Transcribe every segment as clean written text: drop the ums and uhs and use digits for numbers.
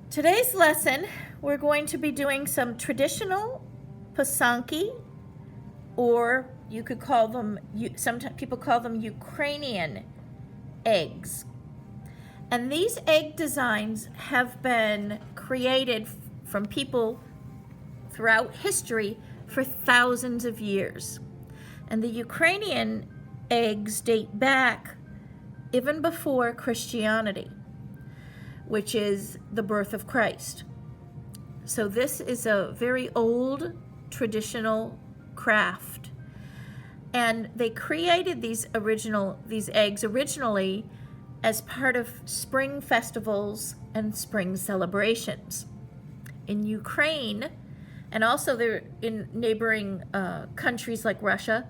Today's lesson, we're going to be doing some traditional Pysanky, or you could call them, sometimes people call them Ukrainian eggs. And these egg designs have been created from people throughout history for thousands of years. And the Ukrainian eggs date back even before Christianity, which is the birth of Christ. So this is a very old traditional craft. And they created these eggs originally as part of spring festivals and spring celebrations. In Ukraine, and also they're in neighboring countries like Russia,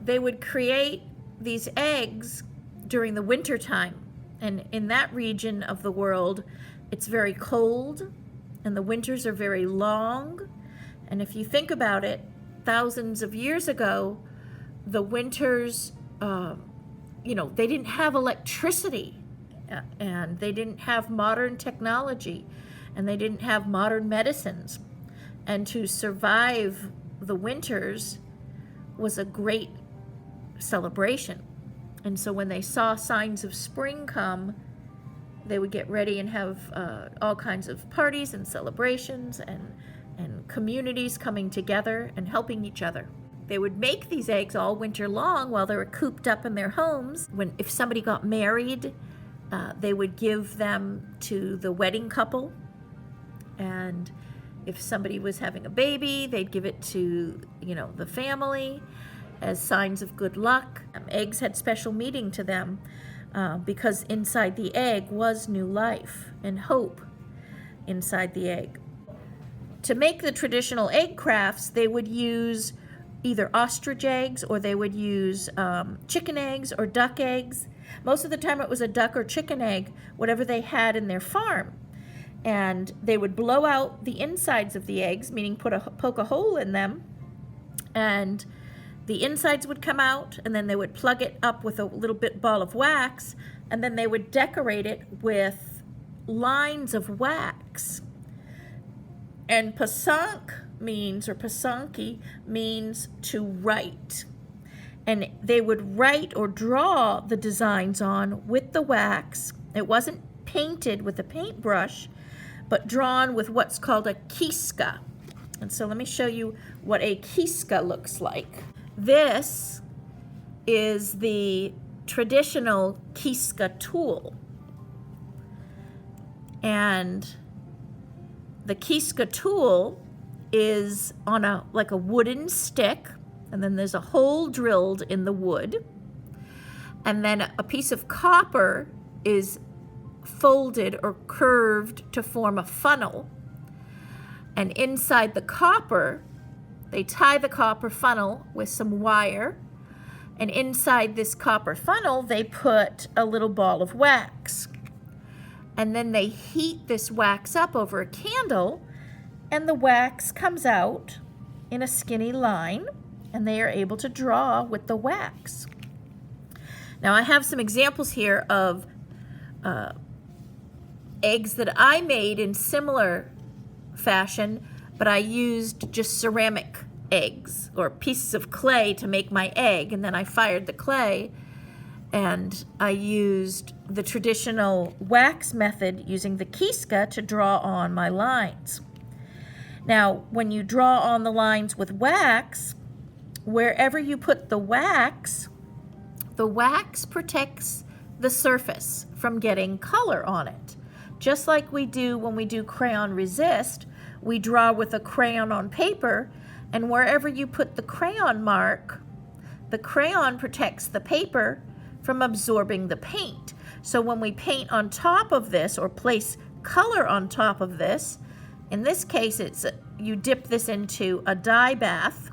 they would create these eggs during the winter time. And in that region of the world, it's very cold and the winters are very long. And if you think about it, thousands of years ago, the winters, they didn't have electricity and they didn't have modern technology and they didn't have modern medicines. And to survive the winters was a great celebration. And so when they saw signs of spring come, they would get ready and have all kinds of parties and celebrations and communities coming together and helping each other. They would make these eggs all winter long while they were cooped up in their homes. If somebody got married, they would give them to the wedding couple. And if somebody was having a baby, they'd give it to, the family as signs of good luck. Eggs had special meaning to them because inside the egg was new life and hope inside the egg. To make the traditional egg crafts, they would use either ostrich eggs or they would use chicken eggs or duck eggs. Most of the time it was a duck or chicken egg, whatever they had in their farm. And they would blow out the insides of the eggs, meaning poke a hole in them, and the insides would come out, and then they would plug it up with a little ball of wax, and then they would decorate it with lines of wax. And Pysanky means to write. And they would write or draw the designs on with the wax. It wasn't painted with a paintbrush, but drawn with what's called a kiska. And so let me show you what a kiska looks like. This is the traditional kiska tool. And the kiska tool is on a wooden stick, and then there's a hole drilled in the wood. And then a piece of copper is folded or curved to form a funnel. And inside the copper, they tie the copper funnel with some wire, and inside this copper funnel, they put a little ball of wax. And then they heat this wax up over a candle, and the wax comes out in a skinny line, and they are able to draw with the wax. Now, I have some examples here of eggs that I made in similar fashion, but I used just ceramic eggs or pieces of clay to make my egg, and then I fired the clay and I used the traditional wax method using the kiska to draw on my lines. Now, when you draw on the lines with wax, wherever you put the wax protects the surface from getting color on it. Just like we do when we do crayon resist, we draw with a crayon on paper, and wherever you put the crayon mark, the crayon protects the paper from absorbing the paint. So when we paint on top of this or place color on top of this, in this case you dip this into a dye bath,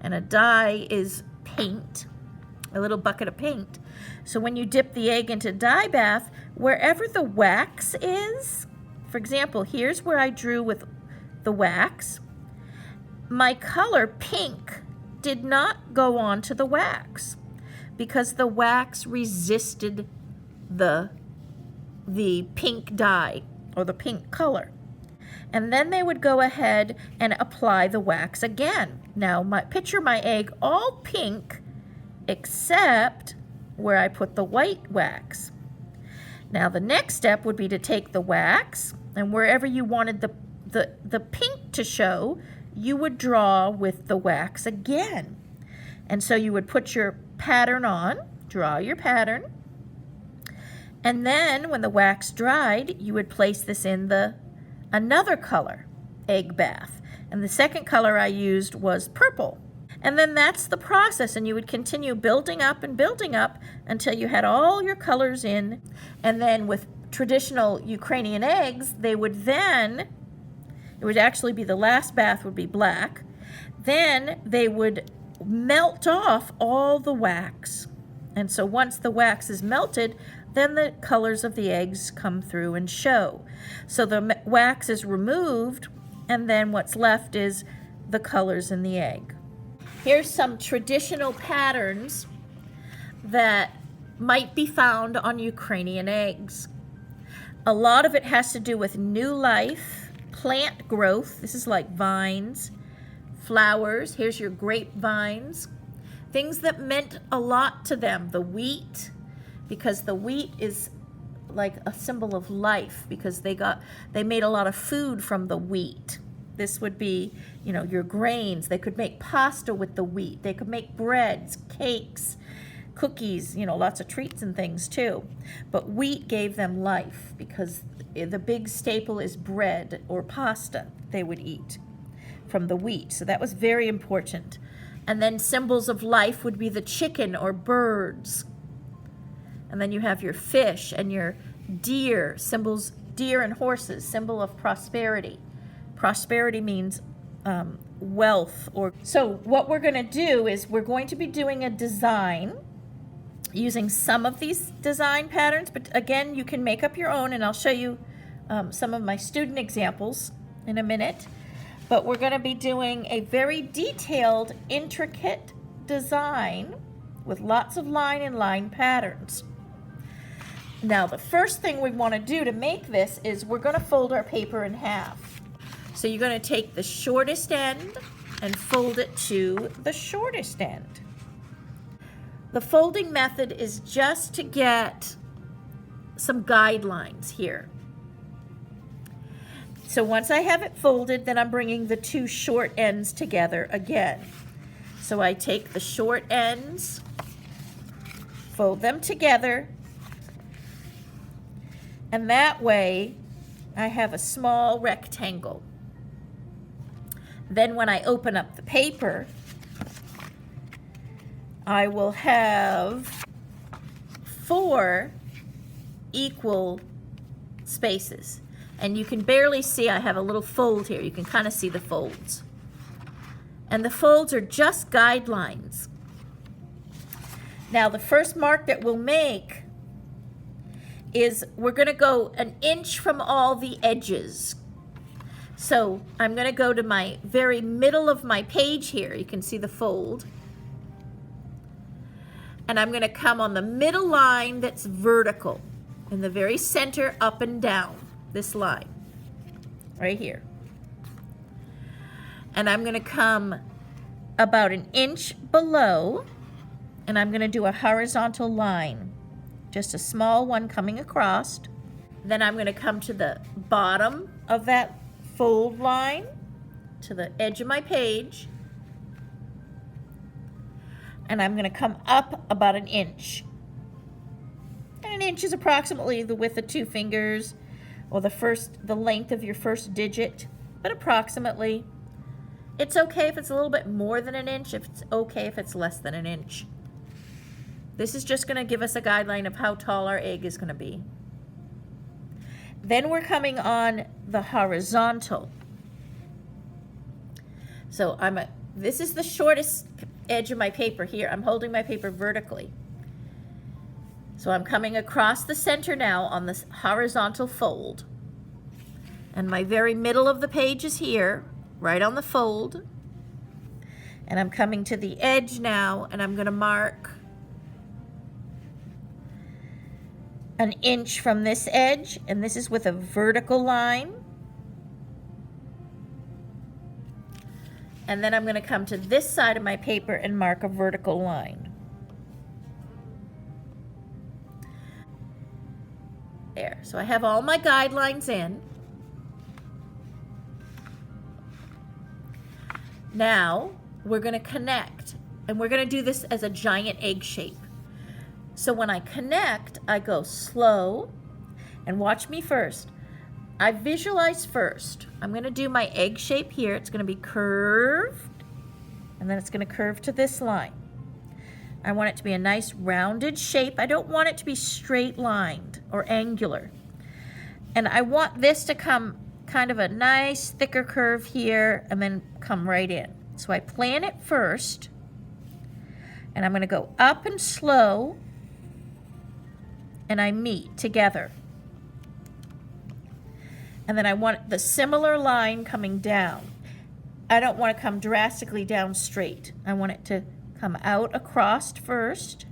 and a dye is paint, a little bucket of paint. So when you dip the egg into dye bath, wherever the wax is, for example, here's where I drew with the wax, my color pink did not go on to the wax because the wax resisted the pink dye. or the pink color. And then they would go ahead and apply the wax again. Now, picture my egg all pink except where I put the white wax. Now, the next step would be to take the wax, and wherever you wanted the pink to show, you would draw with the wax again. And so you would put your pattern on, draw your pattern, and then when the wax dried, you would place this in another color, egg bath. And the second color I used was purple. And then that's the process, and you would continue building up and building up until you had all your colors in. And then with traditional Ukrainian eggs, it would actually be the last bath would be black. Then they would melt off all the wax. And so once the wax is melted, then the colors of the eggs come through and show. So the wax is removed, and then what's left is the colors in the egg. Here's some traditional patterns that might be found on Ukrainian eggs. A lot of it has to do with new life, plant growth. This is like vines, flowers. Here's your grapevines. Things that meant a lot to them. The wheat, because the wheat is like a symbol of life, because they made a lot of food from the wheat. This would be, your grains. They could make pasta with the wheat. They could make breads, cakes, cookies, lots of treats and things too. But wheat gave them life because the big staple is bread or pasta they would eat from the wheat. So that was very important. And then symbols of life would be the chicken or birds. And then you have your fish and your deer, deer and horses, symbol of prosperity. Prosperity means wealth. So what we're going to do is we're going to be doing a design using some of these design patterns, but again, you can make up your own, and I'll show you some of my student examples in a minute. But we're going to be doing a very detailed, intricate design with lots of line and line patterns. Now, the first thing we want to do to make this is we're going to fold our paper in half. So you're going to take the shortest end and fold it to the shortest end. The folding method is just to get some guidelines here. So once I have it folded, then I'm bringing the two short ends together again. So I take the short ends, fold them together, and that way I have a small rectangle. Then when I open up the paper, I will have 4 equal spaces. And you can barely see, I have a little fold here. You can kind of see the folds. And the folds are just guidelines. Now the first mark that we'll make is we're going to go 1 inch from all the edges. So I'm going to go to my very middle of my page here. You can see the fold. And I'm going to come on the middle line that's vertical, in the very center, up and down, this line, right here. And I'm going to come about 1 inch below, and I'm going to do a horizontal line, just a small one coming across. Then I'm going to come to the bottom of that fold line, to the edge of my page, and I'm going to come up about 1 inch. And 1 inch is approximately the width of 2 fingers, or the length of your first digit, but approximately. It's okay if it's a little bit more than 1 inch, if it's okay if it's less than 1 inch. This is just going to give us a guideline of how tall our egg is going to be. Then we're coming on the horizontal. So this is the shortest edge of my paper here. I'm holding my paper vertically. So I'm coming across the center now on this horizontal fold. And my very middle of the page is here, right on the fold. And I'm coming to the edge now, and I'm going to mark an inch from this edge, and this is with a vertical line. And then I'm going to come to this side of my paper and mark a vertical line. There, so I have all my guidelines in. Now we're going to connect, and we're going to do this as a giant egg shape. So when I connect, I go slow, and watch me first. I visualize first. I'm going to do my egg shape here. It's going to be curved, and then it's going to curve to this line. I want it to be a nice rounded shape. I don't want it to be straight lined or angular. And I want this to come kind of a nice thicker curve here and then come right in. So I plan it first, and I'm going to go up and slow, and I meet together. And then I want the similar line coming down. I don't want to come drastically down straight. I want it to come out across first,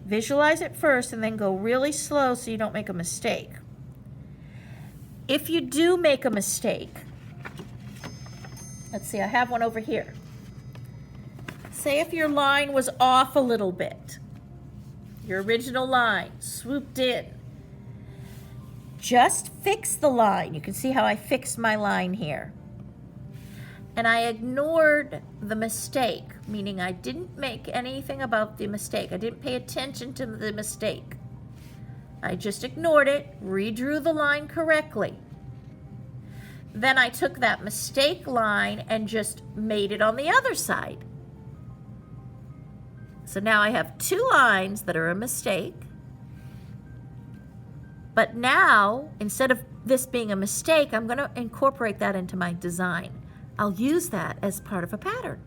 visualize it first, and then go really slow so you don't make a mistake. If you do make a mistake, let's see, I have one over here. Say if your line was off a little bit, your original line swooped in, just fix the line. You can see how I fixed my line here. And I ignored the mistake, meaning I didn't make anything about the mistake. I didn't pay attention to the mistake. I just ignored it, redrew the line correctly. Then I took that mistake line and just made it on the other side. So now I have two lines that are a mistake. But now, instead of this being a mistake, I'm going to incorporate that into my design. I'll use that as part of a pattern.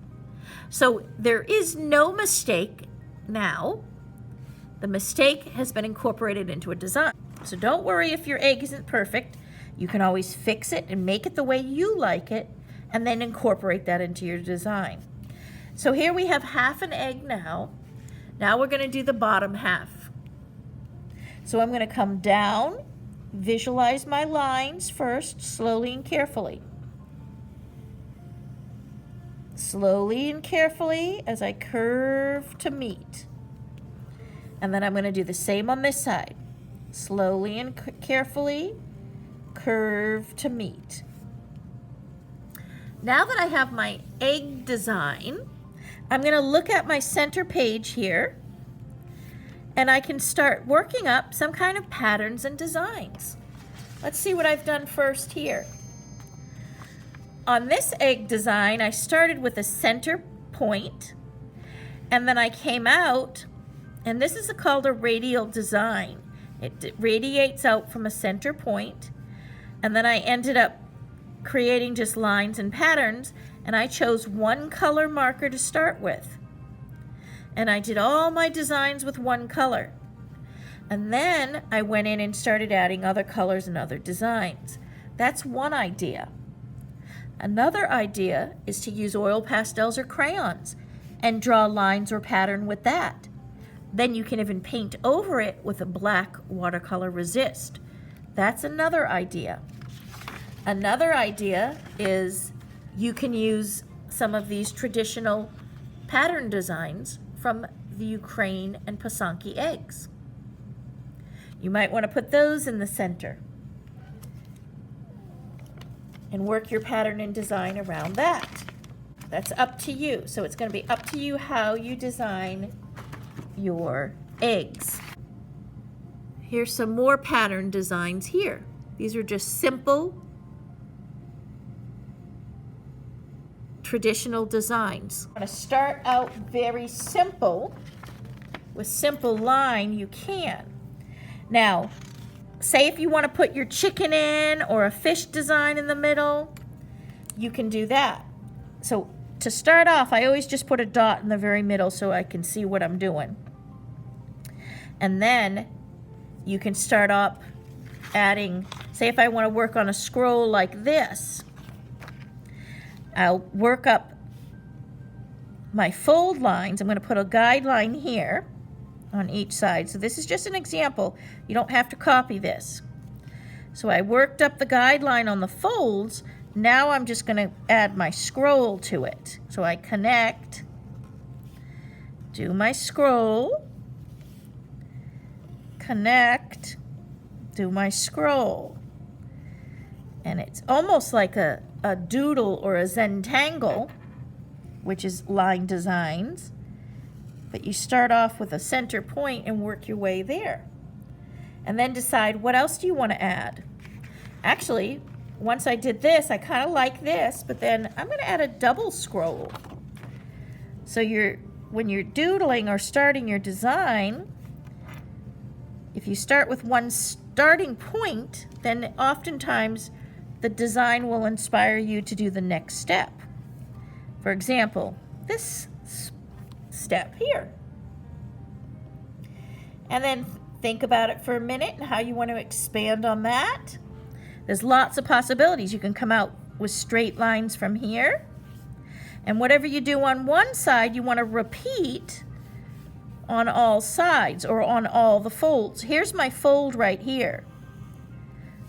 So there is no mistake now. The mistake has been incorporated into a design. So don't worry if your egg isn't perfect. You can always fix it and make it the way you like it, and then incorporate that into your design. So here we have half an egg now. Now we're going to do the bottom half. So I'm going to come down, visualize my lines first, slowly and carefully. Slowly and carefully as I curve to meet. And then I'm going to do the same on this side. Slowly and carefully, curve to meet. Now that I have my egg design, I'm going to look at my center page here, and I can start working up some kind of patterns and designs. Let's see what I've done first here. On this egg design, I started with a center point, and then I came out, and this is called a radial design. It radiates out from a center point, and then I ended up creating just lines and patterns, and I chose one color marker to start with. And I did all my designs with one color. And then I went in and started adding other colors and other designs. That's one idea. Another idea is to use oil pastels or crayons and draw lines or pattern with that. Then you can even paint over it with a black watercolor resist. That's another idea. Another idea is you can use some of these traditional pattern designs from the Ukraine and Pysanky eggs. You might want to put those in the center and work your pattern and design around that. That's up to you. So it's going to be up to you how you design your eggs. Here's some more pattern designs here. These are just simple traditional designs. I'm going to start out very simple. With simple line, you can. Now, say if you want to put your chicken in or a fish design in the middle, you can do that. So to start off, I always just put a dot in the very middle so I can see what I'm doing. And then you can start up adding, say if I want to work on a scroll like this, I'll work up my fold lines. I'm going to put a guideline here, on each side. So this is just an example. You don't have to copy this. So I worked up the guideline on the folds. Now I'm just going to add my scroll to it. So I connect, do my scroll, connect, do my scroll. And it's almost like a doodle or a Zentangle, which is line designs. But you start off with a center point and work your way there. And then decide what else do you want to add. Actually, once I did this, I kind of like this, but then I'm going to add a double scroll. So when you're doodling or starting your design, if you start with one starting point, then oftentimes the design will inspire you to do the next step. For example, this step here. And then think about it for a minute and how you want to expand on that. There's lots of possibilities. You can come out with straight lines from here. And whatever you do on one side, you want to repeat on all sides or on all the folds. Here's my fold right here.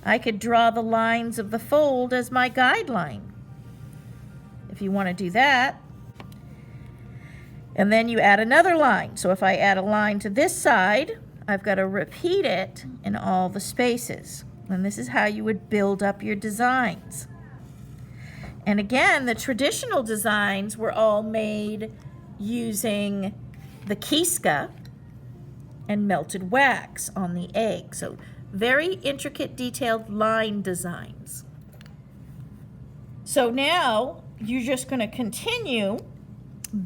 I could draw the lines of the fold as my guideline, if you want to do that. And then you add another line. So if I add a line to this side, I've got to repeat it in all the spaces. And this is how you would build up your designs. And again, the traditional designs were all made using the Pysanky and melted wax on the egg. So very intricate, detailed line designs. So now you're just going to continue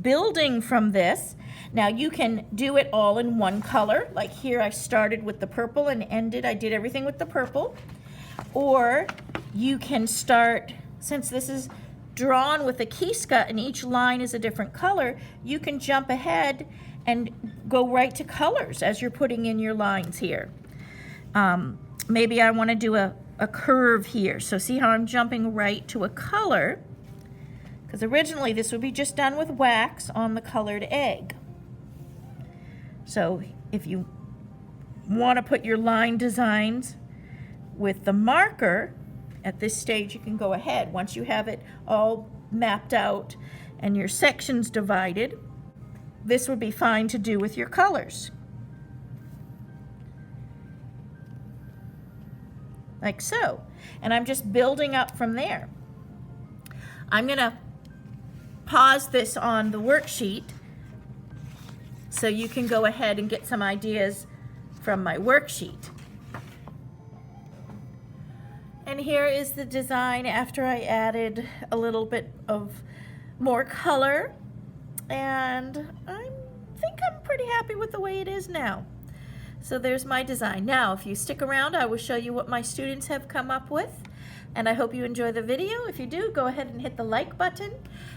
building from this. Now you can do it all in one color. Like here I started with the purple and I did everything with the purple. Or you can start, since this is drawn with a Pysanky and each line is a different color, you can jump ahead and go right to colors as you're putting in your lines here. Maybe I want to do a curve here. So see how I'm jumping right to a color? Because originally this would be just done with wax on the colored egg. So if you want to put your line designs with the marker, at this stage you can go ahead. Once you have it all mapped out and your sections divided, this would be fine to do with your colors. Like so. And I'm just building up from there. I'm going to pause this on the worksheet so you can go ahead and get some ideas from my worksheet. And here is the design after I added a little bit of more color, and I think I'm pretty happy with the way it is now. So there's my design. Now if you stick around, I will show you what my students have come up with. And I hope you enjoy the video. If you do, go ahead and hit the like button.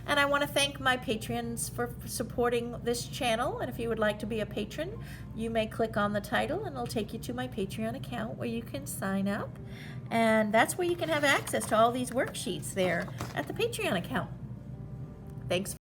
And I want to thank my patrons for supporting this channel. And if you would like to be a patron, you may click on the title and it'll take you to my Patreon account where you can sign up. And that's where you can have access to all these worksheets there at the Patreon account. Thanks for